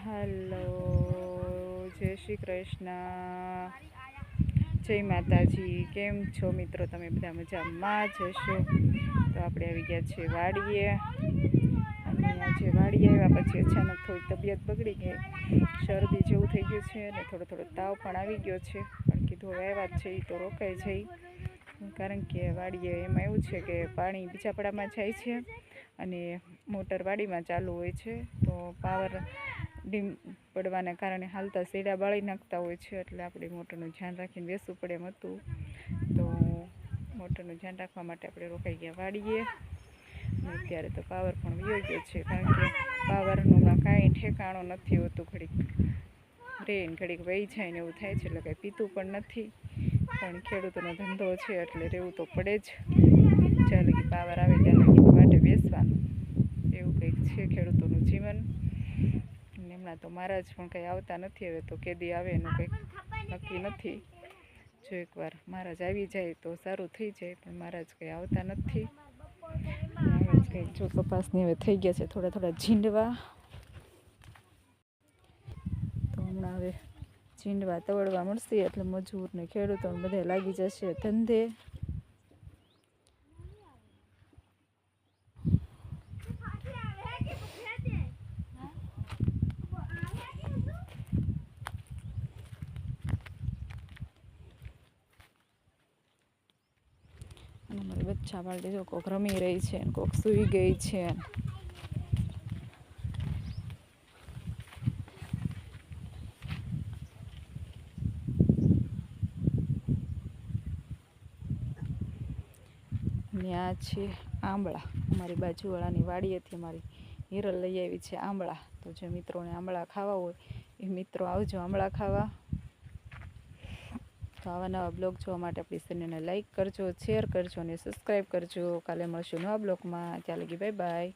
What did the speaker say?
Hello जय श्री कृष्ण जय माताजी। केम छो मित्रों? तमे बधा मजामां ज हशो। तो आपणे आवी गया छे वाड़ीए अने आज वाड़ीए आव्या पछी अचानक थोड़ी तबियत बगड़ी गई, शरदी जेवुं थई गयुं छे अने थोड़ो थोड़ो ताव पण आवी गयो छे। पण कीधुं हवे आव्या ज छे तो रोकाई जाई, कारण के वाड़ीए एमां एवुं छे के पाणी बीजापड़ामां जाय छे अने मोटर वाड़ीमां चालू होय छे, तो पावर डीम पड़वाने कारणे हालता सेड़ा बाळी नाखता होय छे, एटले आपणे मोटरनुं ध्यान राखीने बेसवुं पड़े एम हतुं। तो मोटरनुं ध्यान राखवा माटे आपणे रोकाई गया वाड़ीए। अत्यारे तो पावर पण वयो गयो छे, कारण के पावरनुं कांई ठेकाणो नथी होतुं। घड़ीक रे ने घड़ीक वही जाय ने एवुं थाय छे, एटले कांई पीतुं पण नथी। पण खेडूतोनो धंधो छे एटले रहेवुं तो पड़े ज। ज्यां लगी पावर आवे त्यां लगी वाटे बेसवानुं, एवुं कंईक छे खेडूतोनुं जीवन। हमणां तो महाराज पण कंई आवता नथी, हवे तो केदी आवे एनुं कंई नक्की नथी। जो एकवार महाराज आवी जाय तो सारुं थई जाय, पण महाराज कंई आवता नथी। जो कपासनी हवे थई गया छे थोड़ा थोड़ा झींडवा, तो हमणां हवे झींडवा तोड़वा मळशे एटले मजूर ने खेडूतो बधाय लागी जशे धंधे। અમારી બચ્ચા બાળકી જો કોક રમી રહી છે, કોક સૂઈ ગઈ છે। ને આ છે આંબળા, અમારી બાજુવાળાની વાડીએથી અમારી હિરલ લઈ આવી છે આંબળા। તો જે મિત્રોને આંબળા ખાવા હોય એ મિત્રો આવજો આંબળા ખાવા। તો આવા નવા બ્લોગ જોવા માટે આપણી ચેનલને લાઈક કરજો, શેર કરજો અને સબસ્ક્રાઈબ કરજો। કાલે મળશું નવા બ્લોગમાં, ત્યાં લગી બાય બાય।